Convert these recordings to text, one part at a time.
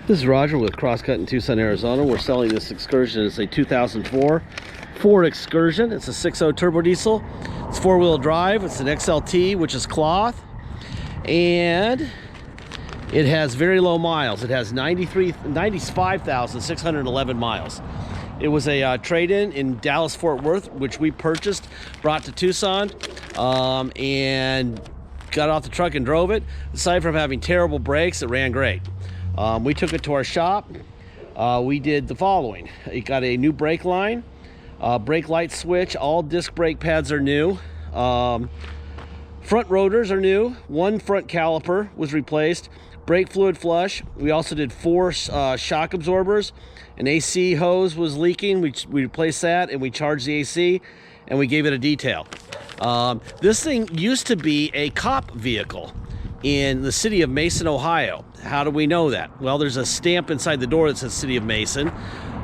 This is Roger with Crosscut in Tucson, Arizona. We're selling this Excursion. It's a 2004 Ford Excursion. It's a 6.0 turbo diesel. It's four-wheel drive. It's an XLT, which is cloth. And it has very low miles. It has 95,611 miles. It was a trade-in in Dallas, Fort Worth, which we purchased, brought to Tucson, and got off the truck and drove it. Aside from having terrible brakes, it ran great. We took it to our shop. We did the following. It got a new brake line, brake light switch, all disc brake pads are new. Front rotors are new. One front caliper was replaced. Brake fluid flush. We also did 4 shock absorbers. An AC hose was leaking. We replaced that and we charged the AC and we gave it a detail. This thing used to be a cop vehicle in the city of Mason, Ohio. How do we know that? Well, there's a stamp inside the door that says City of Mason.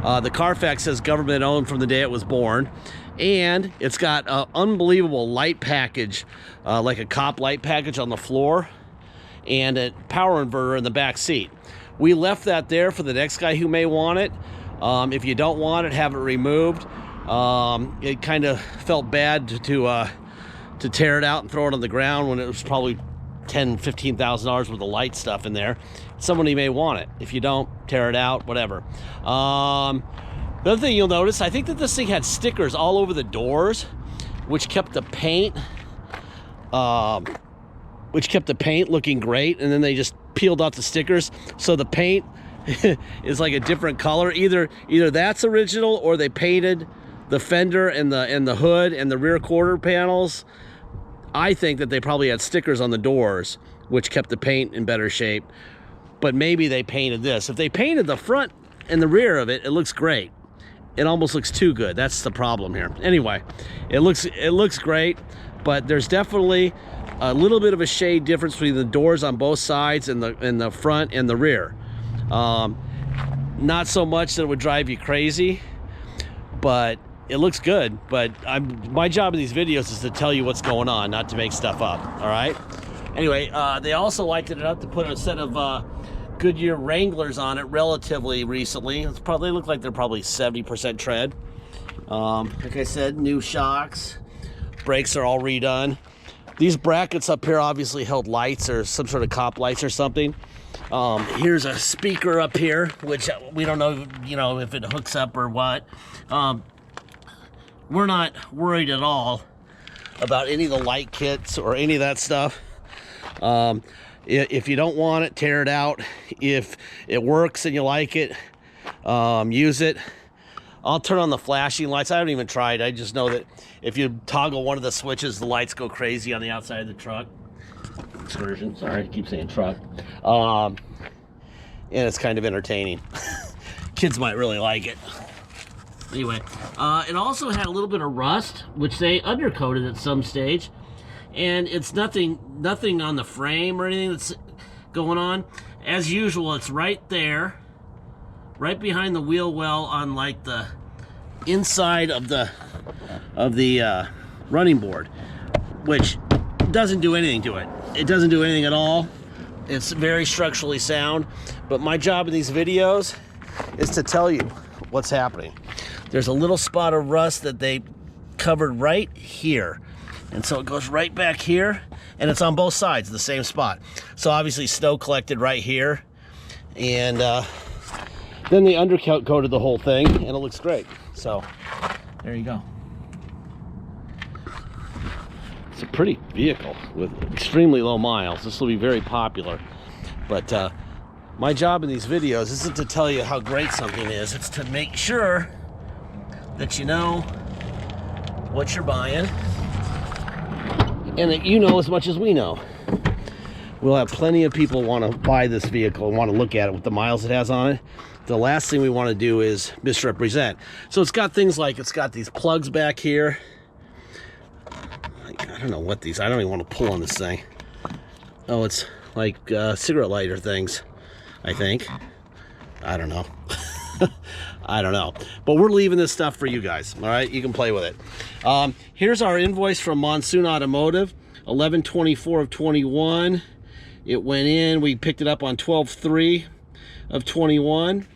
The Carfax says government owned from the day it was born. And it's got an unbelievable light package, like a cop light package on the floor, and a power inverter in the back seat. We left that there for the next guy who may want it. If you don't want it, have it removed. It kind of felt bad to tear it out and throw it on the ground when it was probably $10,000–$15,000 worth of light stuff in there. Somebody may want it. If you don't, tear it out, whatever. The other thing you'll notice, I think that this thing had stickers all over the doors, which kept the paint looking great, and then they just peeled off the stickers, so the paint is like a different color. Either that's original, or they painted the fender and the hood and the rear quarter panels. I think that they probably had stickers on the doors, which kept the paint in better shape. But maybe they painted this. If they painted the front and the rear of it, it looks great. It almost looks too good. That's the problem here. Anyway, it looks great, but there's definitely a little bit of a shade difference between the doors on both sides and the front and the rear. Not so much that it would drive you crazy, but it looks good. But my job in these videos is to tell you what's going on, not to make stuff up. All right. Anyway, they also lightened it up to put a set of Goodyear Wranglers on it relatively recently. They look like they're probably 70% tread. Like I said, new shocks. Brakes are all redone. These brackets up here obviously held lights or some sort of cop lights or something. Here's a speaker up here, which we don't know, if it hooks up or what. We're not worried at all about any of the light kits or any of that stuff. If you don't want it, tear it out. If it works and you like it, use it. I'll turn on the flashing lights. I haven't even tried. I just know that if you toggle one of the switches, the lights go crazy on the outside of the truck. Excursion, sorry, I keep saying truck. And it's kind of entertaining. Kids might really like it. Anyway, it also had a little bit of rust, which they undercoated at some stage. And it's nothing on the frame or anything that's going on. As usual, it's right there, right behind the wheel well on like the inside of the running board, which doesn't do anything to it. It doesn't do anything at all. It's very structurally sound. But my job in these videos is to tell you what's happening. There's a little spot of rust that they covered right here. And so it goes right back here, and it's on both sides, the same spot. So obviously snow collected right here, and then they undercoated the whole thing, and it looks great. So there you go. It's a pretty vehicle with extremely low miles. This will be very popular. But my job in these videos isn't to tell you how great something is. It's to make sure that you know what you're buying, and that you know as much as we know. We'll have plenty of people want to buy this vehicle and want to look at it with the miles it has on it. The last thing we want to do is misrepresent. So it's got things like, it's got these plugs back here. I don't know what these, I don't even want to pull on this thing. Oh, it's like cigarette lighter things, I think. I don't know. I don't know. But we're leaving this stuff for you guys. All right, you can play with it. Here's our invoice from Monsoon Automotive, 11/24 of 21. It went in, we picked it up on 12/3. of 21.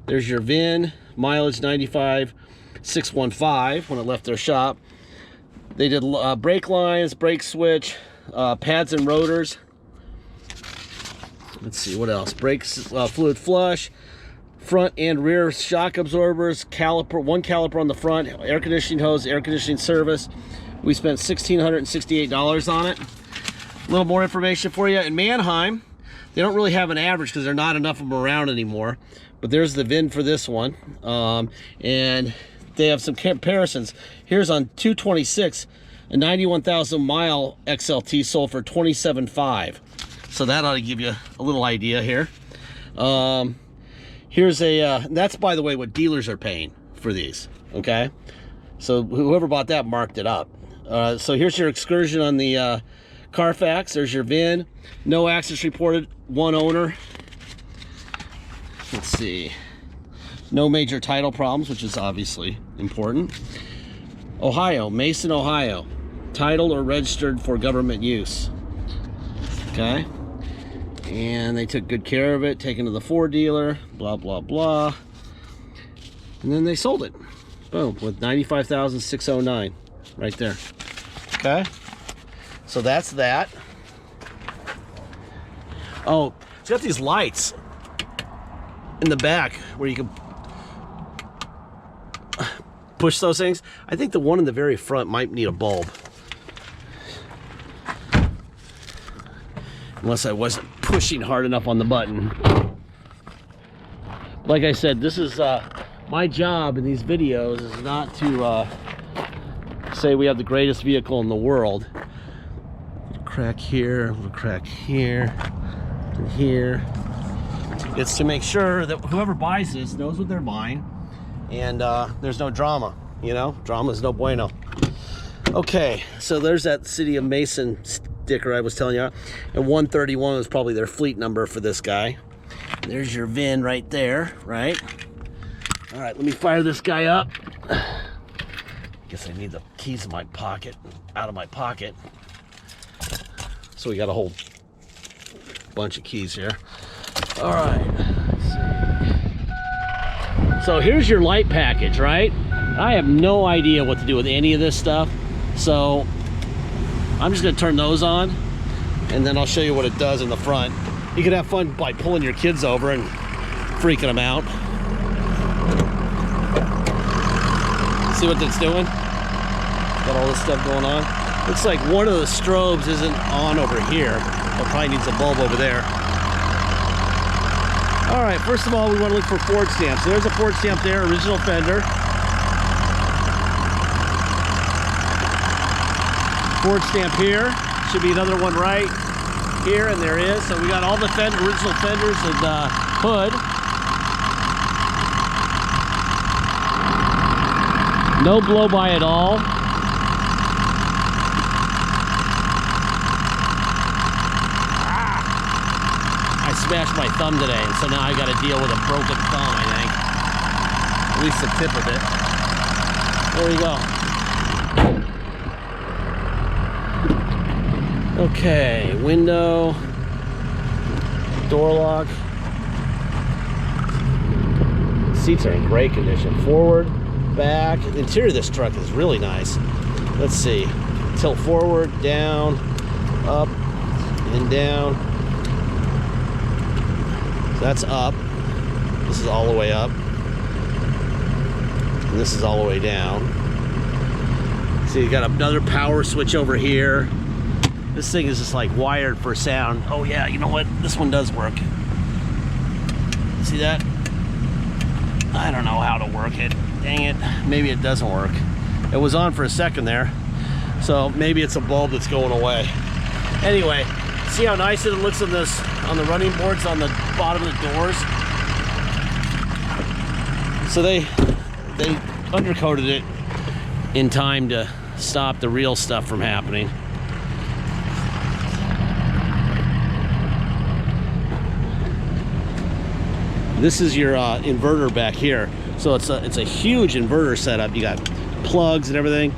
There's your VIN, mileage 95,615 when it left their shop. They did brake lines, brake switch, pads and rotors. Let's see, what else? Brakes, fluid flush, front and rear shock absorbers, caliper, one caliper on the front, air conditioning hose, air conditioning service. We spent $1,668 on it. A little more information for you. In Mannheim, they don't really have an average because there's not enough of them around anymore. But there's the VIN for this one. And they have some comparisons. Here's on 226, a 91,000 mile XLT sold for $27,500. So that ought to give you a little idea here. Here's a, that's by the way what dealers are paying for these, okay? So whoever bought that marked it up. So here's your Excursion on the Carfax. There's your VIN. No accidents reported, one owner. Let's see. No major title problems, which is obviously important. Ohio, Mason, Ohio. Titled or registered for government use. Okay. And they took good care of it, taken to the Ford dealer, blah, blah, blah. And then they sold it. Boom, with $95,609 right there. Okay. So that's that. Oh, it's got these lights in the back where you can push those things. I think the one in the very front might need a bulb. Unless I wasn't pushing hard enough on the button. Like I said, this is my job in these videos is not to say we have the greatest vehicle in the world. Little crack here, little crack here, and here. It's to make sure that whoever buys this knows what they're buying, and there's no drama. You know, drama is no bueno. Okay, so there's that City of Mason sticker I was telling you, and 131 was probably their fleet number for this guy. There's your VIN right there, right? All right, let me fire this guy up. Guess I need the keys in my pocket, out of my pocket. So we got a whole bunch of keys here. All right, let's see. So here's your light package, right? I have no idea what to do with any of this stuff, so I'm just gonna turn those on, and then I'll show you what it does in the front. You can have fun by pulling your kids over and freaking them out. See what that's doing? Got all this stuff going on. Looks like one of the strobes isn't on over here. It probably needs a bulb over there. All right, first of all, we want to look for Ford stamps. There's a Ford stamp there, original fender. Ford stamp here. Should be another one right here, and there is. So we got all the original fenders and hood. No blow by at all. I smashed my thumb today, and so now I got to deal with a broken thumb, I think. At least the tip of it. There we go. Okay, window, door lock. Seats are in great condition. Forward, back. The interior of this truck is really nice. Let's see. Tilt forward, down, up, and down. So that's up. This is all the way up. And this is all the way down. So you got another power switch over here. This thing is just like wired for sound. Oh yeah, you know what? This one does work. See that? I don't know how to work it. Dang it. Maybe it doesn't work. It was on for a second there. So maybe it's a bulb that's going away. Anyway, see how nice it looks on this, on the running boards on the bottom of the doors? So they undercoated it in time to stop the real stuff from happening. This is your inverter back here. So it's a huge inverter setup. You got plugs and everything.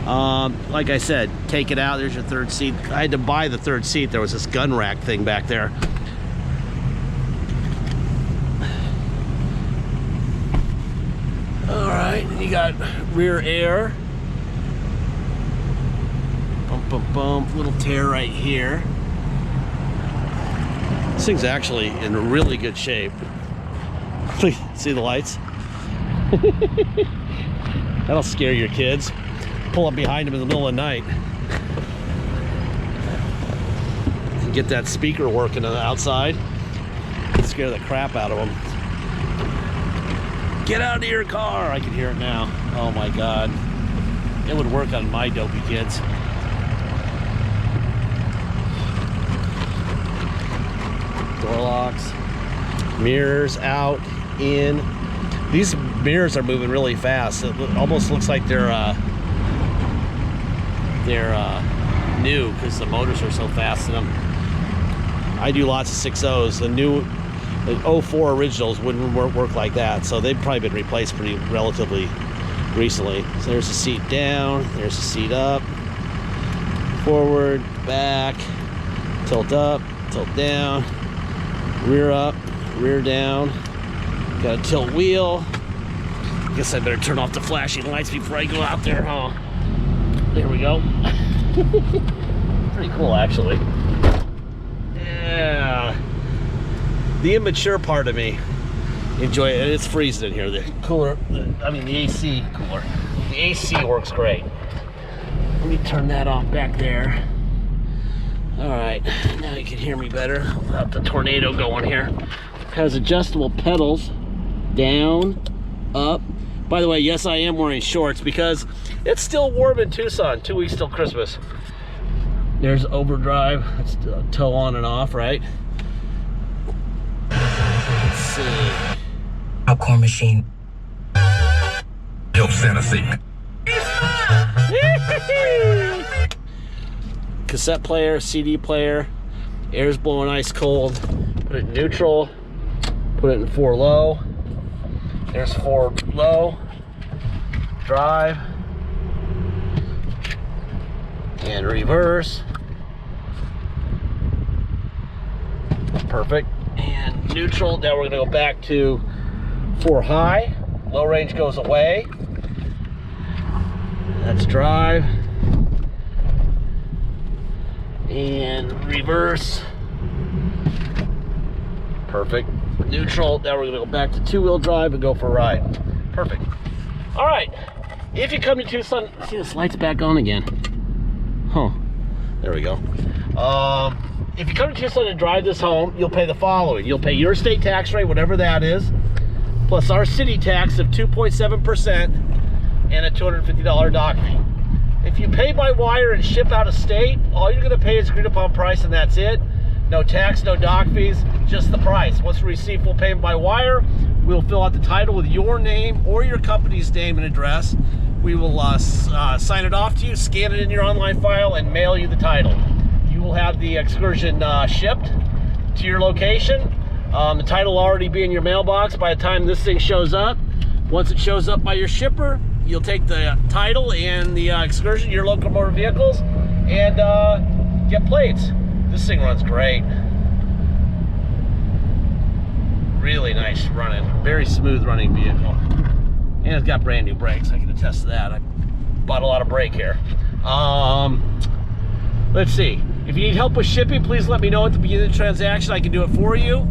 Like I said, take it out. There's your third seat. I had to buy the third seat. There was this gun rack thing back there. got rear air. Bump, bump, bump. Little tear right here. This thing's actually in really good shape. See the lights? That'll scare your kids. Pull up behind them in the middle of the night. And get that speaker working on the outside. Scare the crap out of them. Get out of your car! I can hear it now. Oh my God. It would work on my dopey kids. Door locks. Mirrors out, in. These mirrors are moving really fast. It almost looks like they're new because the motors are so fast in them. I do lots of 6.0s. The 04 originals wouldn't work like that, so they've probably been replaced pretty relatively recently. So there's the seat down, there's the seat up, forward, back, tilt up, tilt down, rear up, rear down. Got a tilt wheel. Guess I better turn off the flashing lights before I go out there, huh? There we go. Pretty cool, actually. Yeah. The immature part of me enjoy it. It's freezing in here. The cooler, the AC cooler. The AC works great. Let me turn that off back there. All right, now you can hear me better without the tornado going here. Has adjustable pedals, down, up. By the way, yes, I am wearing shorts because it's still warm in Tucson. 2 weeks till Christmas. There's overdrive. That's tow on and off, right? Let's see. Popcorn machine. Yo, fantasy. Cassette player, CD player. Air's blowing ice cold. Put it in neutral. Put it in 4 low. There's 4 low. Drive. And reverse. Perfect. And neutral. Now we're going to go back to 4 high. Low range goes away. That's drive. And reverse. Perfect. Neutral. Now we're going to go back to 2-wheel drive and go for a ride. Perfect. All right. If you come to Tucson, see this light's back on again. Huh. There we go. If you come to Tucson and drive this home, you'll pay the following. You'll pay your state tax rate, whatever that is, plus our city tax of 2.7% and a $250 dock fee. If you pay by wire and ship out of state, all you're going to pay is agreed upon price and that's it. No tax, no dock fees, just the price. Once we receive full payment by wire, we'll fill out the title with your name or your company's name and address. We will sign it off to you, scan it in your online file, and mail you the title. You will have the Excursion shipped to your location. The title will already be in your mailbox by the time this thing shows up. Once it shows up by your shipper, you'll take the title and the Excursion, your local motor vehicles, and get plates. This thing runs great. Really nice running. Very smooth running vehicle. And it's got brand new brakes. I can attest to that. I bought a lot of brake here. Let's see. If you need help with shipping, please let me know at the beginning of the transaction. I can do it for you.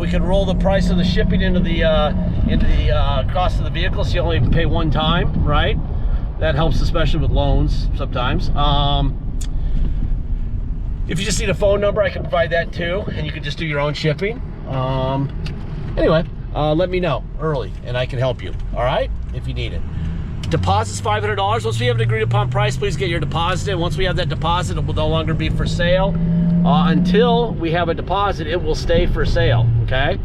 We can roll the price of the shipping into the cost of the vehicle, so you only pay one time, right? That helps, especially with loans sometimes. If you just need a phone number, I can provide that too, and you can just do your own shipping. Anyway, let me know early, and I can help you, all right, if you need it. Deposit's $500. Once we have an agreed upon price, please get your deposit in. Once we have that deposit, it will no longer be for sale. Until we have a deposit, it will stay for sale, okay?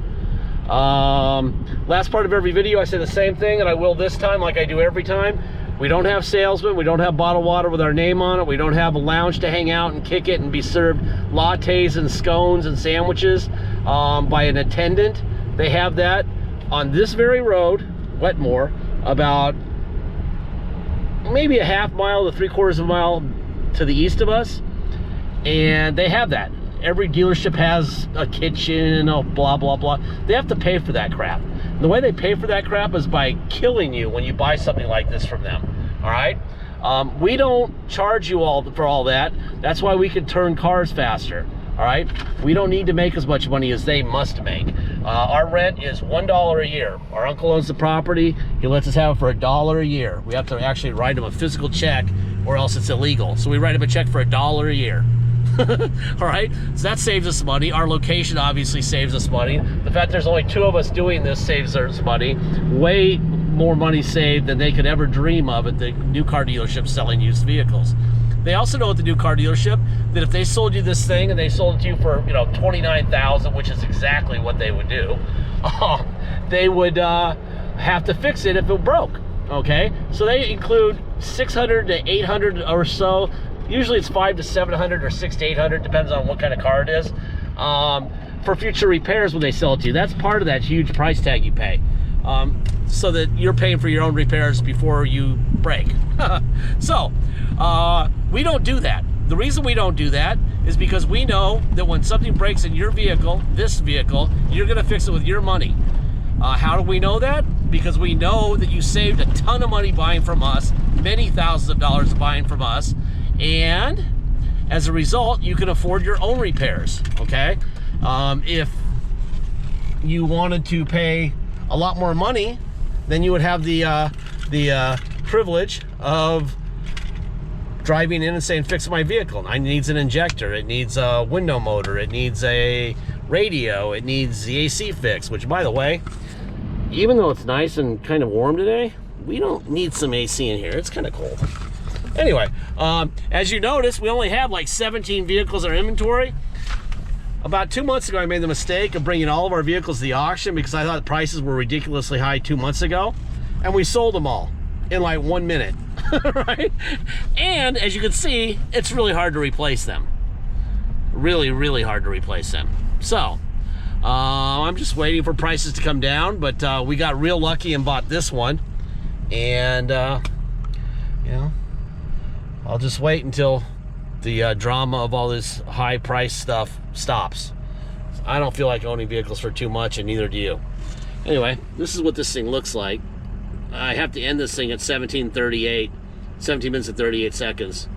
Last part of every video, I say the same thing, and I will this time like I do every time. We don't have salesmen. We don't have bottled water with our name on it. We don't have a lounge to hang out and kick it and be served lattes and scones and sandwiches by an attendant. They have that on this very road, Wetmore, about maybe a half mile to 3/4 of a mile to the east of us, and they have that. every dealership has a kitchen, blah, blah, blah. They have to pay for that crap. The way they pay for that crap is by killing you when you buy something like this from them, all right? We don't charge you all for all that. That's why we can turn cars faster, all right? We don't need to make as much money as they must make. Our rent is $1 a year. Our uncle owns the property. He lets us have it for $1 a year. We have to actually write him a physical check or else it's illegal. So we write him a check for $1 a year. All right, so that saves us money. Our location obviously saves us money. The fact there's only 2 of us doing this saves us money. Way more money saved than they could ever dream of at the new car dealership selling used vehicles. They also know at the new car dealership that if they sold you this thing and they sold it to you for, you know, $29,000, which is exactly what they would do, they would have to fix it if it broke. Okay, so they include $600 to $800 or so. Usually it's $500 to $700 or $600 to $800, depends on what kind of car it is, for future repairs when they sell it to you. That's part of that huge price tag you pay, so that you're paying for your own repairs before you break. So we don't do that. The reason we don't do that is because we know that when something breaks in your vehicle, this vehicle, you're gonna fix it with your money. How do we know that? Because we know that you saved a ton of money buying from us, many thousands of dollars buying from us, and as a result, you can afford your own repairs, okay? If you wanted to pay a lot more money, then you would have the privilege of driving in and saying, fix my vehicle. It needs an injector, it needs a window motor, it needs a radio, it needs the AC fix, which, by the way, even though it's nice and kind of warm today, we don't need some AC in here. It's kind of cold. Anyway, as you notice, we only have like 17 vehicles in our inventory. About 2 months ago, I made the mistake of bringing all of our vehicles to the auction because I thought prices were ridiculously high 2 months ago, and we sold them all in like 1 minute, right? And as you can see, it's really hard to replace them. Really, really hard to replace them. So, I'm just waiting for prices to come down, but we got real lucky and bought this one, and you know, I'll just wait until the drama of all this high price stuff stops. I don't feel like owning vehicles for too much, and neither do you. Anyway, this is what this thing looks like. I have to end this thing at 17:38, 17 minutes and 38 seconds.